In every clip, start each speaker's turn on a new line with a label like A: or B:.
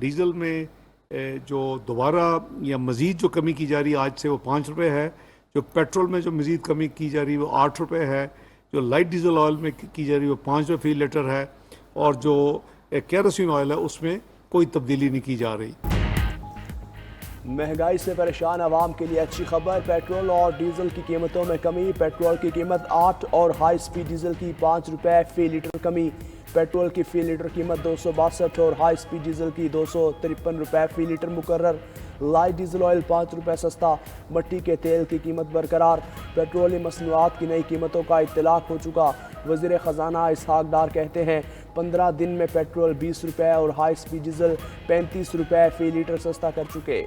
A: Diesel میں جو دوبارہ یا مزید جو کمی کی جا رہی ہے آج سے وہ 5 روپے ہے، جو پیٹرول میں جو مزید کمی کی جا رہی ہے وہ 8 روپے ہے، جو لائٹ ڈیزل آئل میں کی جا رہی ہے وہ 5 روپے فی لیٹر ہے، اور جو کیروسین آئل ہے اس میں کوئی تبدیلی نہیں کی جا رہی۔
B: مہنگائی سے پریشان عوام کے لیے اچھی خبر، پیٹرول اور ڈیزل کی قیمتوں میں کمی، پیٹرول کی قیمت 8 اور ہائی سپیڈ ڈیزل کی 5 روپے فی لیٹر کمی، پیٹرول کی فی لیٹر قیمت 262 اور ہائی سپیڈ ڈیزل کی 253 روپے فی لیٹر مقرر، لائٹ ڈیزل آئل 5 روپے سستا، مٹی کے تیل کی قیمت برقرار، پیٹرولیم مصنوعات کی نئی قیمتوں کا اطلاق ہو چکا۔ وزیر خزانہ اسحاق ڈار کہتے ہیں 15 دن میں پیٹرول 20 روپے اور ہائی سپیڈ ڈیزل 35 روپے فی لیٹر سستا کر چکے۔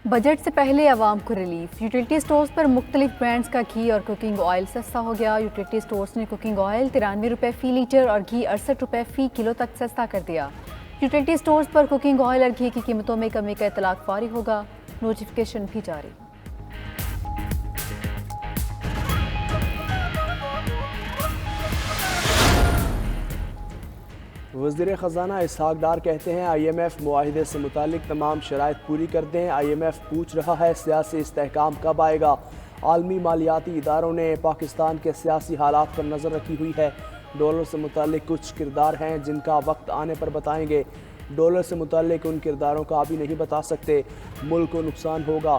C: بجٹ سے پہلے عوام کو ریلیف، یوٹیلیٹی سٹورز پر مختلف برانڈز کا گھی اور کوکنگ آئل سستا ہو گیا۔ یوٹیلیٹی سٹورز نے کوکنگ آئل 93 روپے فی لیٹر اور گھی 68 روپے فی کلو تک سستا کر دیا۔ یوٹیلیٹی سٹورز پر کوکنگ آئل اور گھی کی قیمتوں میں کمی کا اطلاق فوری ہوگا، نوٹیفیکیشن بھی جاری۔
B: وزیر خزانہ اسحاق ڈار کہتے ہیں آئی ایم ایف معاہدے سے متعلق تمام شرائط پوری کر دیں، آئی ایم ایف پوچھ رہا ہے سیاسی استحکام کب آئے گا۔ عالمی مالیاتی اداروں نے پاکستان کے سیاسی حالات پر نظر رکھی ہوئی ہے، ڈالر سے متعلق کچھ کردار ہیں جن کا وقت آنے پر بتائیں گے، ڈالر سے متعلق ان کرداروں کا ابھی نہیں بتا سکتے، ملک کو نقصان ہوگا،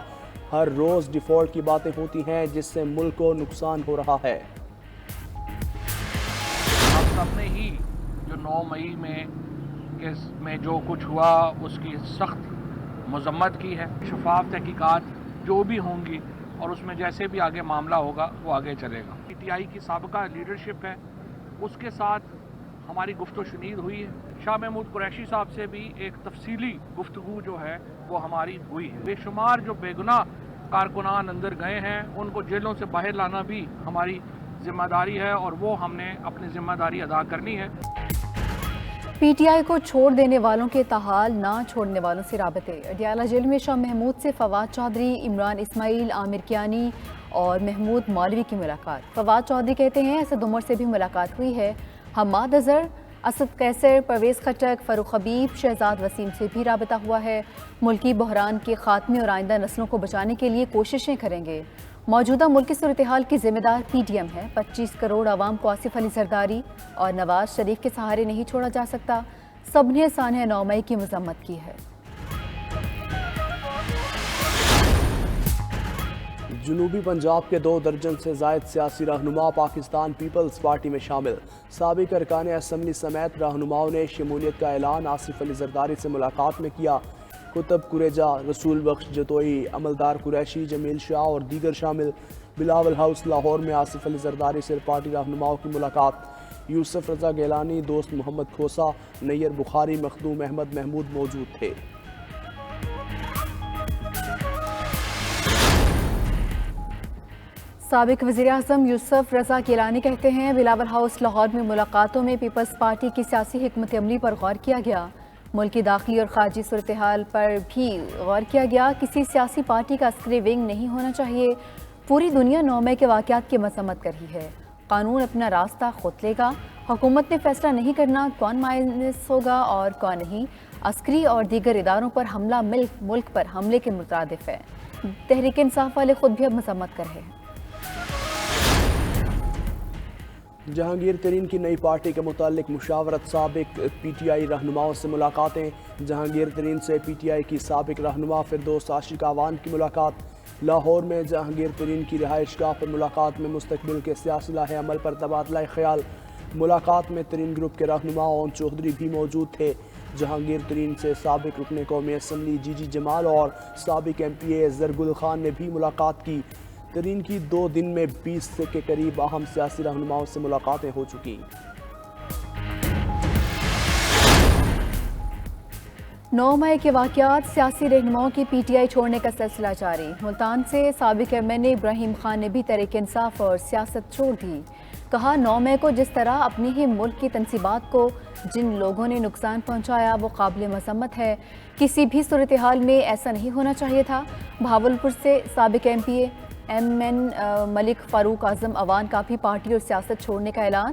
B: ہر روز ڈیفالٹ کی باتیں ہوتی ہیں جس سے ملک کو نقصان ہو رہا ہے۔
D: آپ سب نے ہی جو 9 مئی میں جو کچھ ہوا اس کی سخت مذمت کی ہے، شفاف تحقیقات جو بھی ہوں گی اور اس میں جیسے بھی آگے معاملہ ہوگا وہ آگے چلے گا۔ پی ٹی آئی کی سابقہ لیڈرشپ ہے، اس کے ساتھ ہماری گفت و شنید ہوئی ہے، شاہ محمود قریشی صاحب سے بھی ایک تفصیلی گفتگو جو ہے وہ ہماری ہوئی ہے۔ بے شمار جو بے گناہ کارکنان اندر گئے ہیں ان کو جیلوں سے باہر لانا بھی ہماری ذمہ داری ہے اور وہ ہم نے اپنی ذمہ داری ادا کرنی ہے۔
C: پی ٹی آئی کو چھوڑ دینے والوں کے تاحال نہ چھوڑنے والوں سے رابطے، اڈیالہ جیل میں شاہ محمود سے فواد چودھری، عمران اسماعیل، عامر کیانی اور محمود مولوی کی ملاقات۔ فواد چودھری کہتے ہیں اسد عمر سے بھی ملاقات ہوئی ہے، حماد اظہر، اسد قیصر، پرویز خٹک، فاروق حبیب، شہزاد وسیم سے بھی رابطہ ہوا ہے، ملکی بحران کے خاتمے اور آئندہ نسلوں کو بچانے کے لیے کوششیں کریں گے۔ موجودہ ملکی صورتحال کی ذمہ دار پی ڈی ایم ہے، 25 کروڑ عوام کو آصف علی زرداری اور نواز شریف کے سہارے نہیں چھوڑا جا سکتا، سب نے سانحہ 9 مئی کی مذمت کی ہے۔
B: جنوبی پنجاب کے 2 درجن سے زائد سیاسی رہنما پاکستان پیپلز پارٹی میں شامل، سابق ارکان اسمبلی سمیت رہنماؤں نے شمولیت کا اعلان آصف علی زرداری سے ملاقات میں کیا۔ کتب کریجا، رسول بخش جتوئی، عملدار قریشی، جمیل شاہ اور دیگر شامل۔ بلاول ہاؤس لاہور میں آصف علی زرداری سے پارٹی رہنماؤں کی ملاقات، یوسف رضا گیلانی، دوست محمد کھوسا، نیر بخاری، مخدوم احمد محمود موجود تھے۔
C: سابق وزیر اعظم یوسف رضا گیلانی کہتے ہیں بلاول ہاؤس لاہور میں ملاقاتوں میں پیپلز پارٹی کی سیاسی حکمت عملی پر غور کیا گیا، ملکی داخلی اور خارجی صورتحال پر بھی غور کیا گیا، کسی سیاسی پارٹی کا عسکری ونگ نہیں ہونا چاہیے، پوری دنیا 9 مئی کے واقعات کی مذمت کر رہی ہے، قانون اپنا راستہ خود لے گا، حکومت نے فیصلہ نہیں کرنا کون مائنس ہوگا اور کون نہیں، عسکری اور دیگر اداروں پر حملہ ملک پر حملے کے مترادف ہے، تحریک انصاف والے خود بھی اب مذمت کر رہے ہیں۔
B: جہانگیر ترین کی نئی پارٹی کے متعلق مشاورت، سابق پی ٹی آئی رہنماؤں سے ملاقاتیں، جہانگیر ترین سے پی ٹی آئی کی سابق رہنما فردوس عاشق اعوان کی ملاقات، لاہور میں جہانگیر ترین کی رہائش گاہ پر ملاقات میں مستقبل کے سیاسی لاہ عمل پر تبادلہ خیال، ملاقات میں ترین گروپ کے رہنما اون چودھری بھی موجود تھے، جہانگیر ترین سے سابق رکن قومی اسمبلی جی جی جمال اور سابق ایم پی اے زرگل خان نے بھی ملاقات کی، ترین کی 2 دن میں 20 کے قریب اہم سیاسی رہنماؤں سے ملاقاتیں ہو چکی۔
C: 9 مئی کے واقعات، سیاسی رہنماؤں کی پی ٹی آئی چھوڑنے کا سلسلہ جاری، ملتان سے سابق ایم این اے ابراہیم خان نے بھی تحریک انصاف اور سیاست چھوڑ دی، کہا 9 مئی کو جس طرح اپنی ہی ملک کی تنصیبات کو جن لوگوں نے نقصان پہنچایا وہ قابل مذمت ہے، کسی بھی صورتحال میں ایسا نہیں ہونا چاہیے تھا۔ بہاولپور سے سابق M P A M N Malik Farooq Azam Awan کا بھی پارٹی اور سیاست چھوڑنے کا اعلان،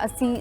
C: 80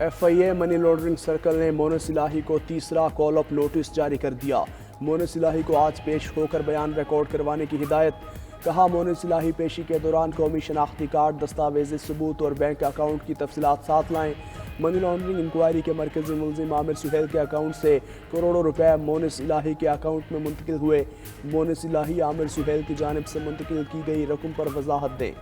B: FIA منی لانڈرنگ سرکل نے مونس الہی کو تیسرا کال اپ نوٹس جاری کر دیا. مونس الہی کو آج پیش ہو کر بیان ریکارڈ کروانے کی ہدایت. کہا مونس الہی پیشی کے دوران قومی شناختی کارڈ، دستاویزی ثبوت اور بینک اکاؤنٹ کی تفصیلات ساتھ لائیں. منی لانڈرنگ انکوائری کے مرکزی ملزم عامر سہیل کے اکاؤنٹ سے کروڑوں روپے مونس الہی کے اکاؤنٹ میں منتقل ہوئے. مونس الہی عامر سہیل کی جانب سے منتقل کی گئی رقم پر وضاحت دیں.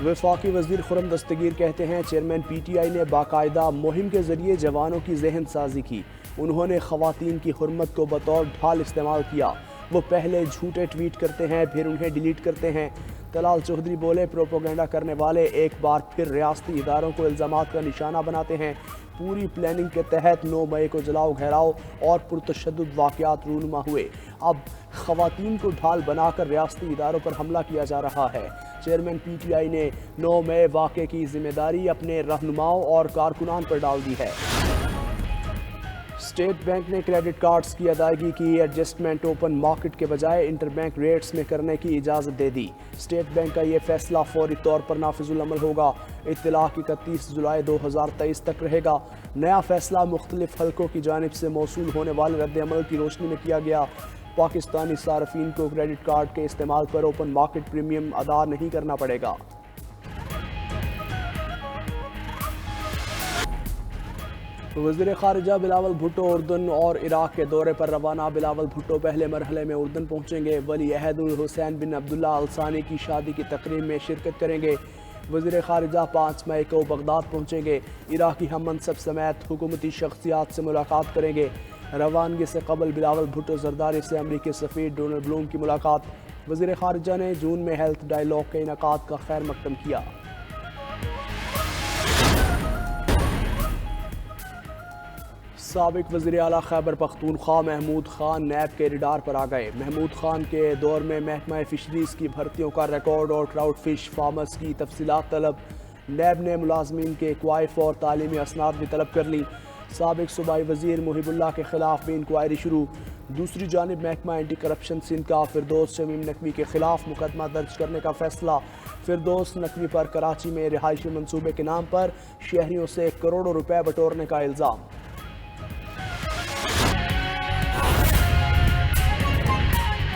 B: وفاقی وزیر خرم دستگیر کہتے ہیں چیئرمین PTI نے باقاعدہ مہم کے ذریعے جوانوں کی ذہن سازی کی. انہوں نے خواتین کی حرمت کو بطور ڈھال استعمال کیا. وہ پہلے جھوٹے ٹویٹ کرتے ہیں پھر انہیں ڈیلیٹ کرتے ہیں. طلال چودھری بولے پروپیگنڈا کرنے والے ایک بار پھر ریاستی اداروں کو الزامات کا نشانہ بناتے ہیں. پوری پلاننگ کے تحت 9 مئی کو جلاؤ گھیراؤ اور پرتشدد واقعات رونما ہوئے. اب خواتین کو ڈھال بنا کر ریاستی اداروں پر حملہ کیا جا رہا ہے. چیئرمین PTI نے 9 مئی واقعے کی ذمہ داری اپنے رہنماؤں اور کارکنان پر ڈال دی ہے. اسٹیٹ بینک نے کریڈٹ کارڈز کی ادائیگی کی ایڈجسٹمنٹ اوپن مارکیٹ کے بجائے انٹر بینک ریٹس میں کرنے کی اجازت دے دی. اسٹیٹ بینک کا یہ فیصلہ فوری طور پر نافذ العمل ہوگا. اطلاع 31 جولائی 2023 تک رہے گا. نیا فیصلہ مختلف حلقوں کی جانب سے موصول ہونے والے رد عمل کی روشنی میں کیا گیا. پاکستانی صارفین کو کریڈٹ کارڈ کے استعمال پر اوپن مارکیٹ پریمیم ادا نہیں کرنا پڑے گا. وزیر خارجہ بلاول بھٹو اردن اور عراق کے دورے پر روانہ. بلاول بھٹو پہلے مرحلے میں اردن پہنچیں گے. ولی عہد الحسین بن عبداللہ الثانی کی شادی کی تقریب میں شرکت کریں گے. وزیر خارجہ 5 مئی کو بغداد پہنچیں گے. عراقی ہم منصب سمیت حکومتی شخصیات سے ملاقات کریں گے. روانگی سے قبل بلاول بھٹو زرداری سے امریکی سفیر ڈونلڈ بلوم کی ملاقات. وزیر خارجہ نے جون میں ہیلتھ ڈائیلاگ کے انعقاد کا خیر مقدم کیا. سابق وزیر اعلیٰ خیبر پختونخوا محمود خان نیب کے ریڈار پر آ گئے. محمود خان کے دور میں محکمہ فشریز کی بھرتیوں کا ریکارڈ اور ٹراؤٹ فش فارمرز کی تفصیلات طلب. نیب نے ملازمین کے کوائف اور تعلیمی اسناد بھی طلب کر لی. سابق صوبائی وزیر محب اللہ کے خلاف بھی انکوائری شروع. دوسری جانب محکمہ اینٹی کرپشن سندھ کا فردوس شمیم نقوی کے خلاف مقدمہ درج کرنے کا فیصلہ. فردوس نقوی پر کراچی میں رہائشی منصوبے کے نام پر شہریوں سے کروڑوں روپے بٹورنے کا الزام.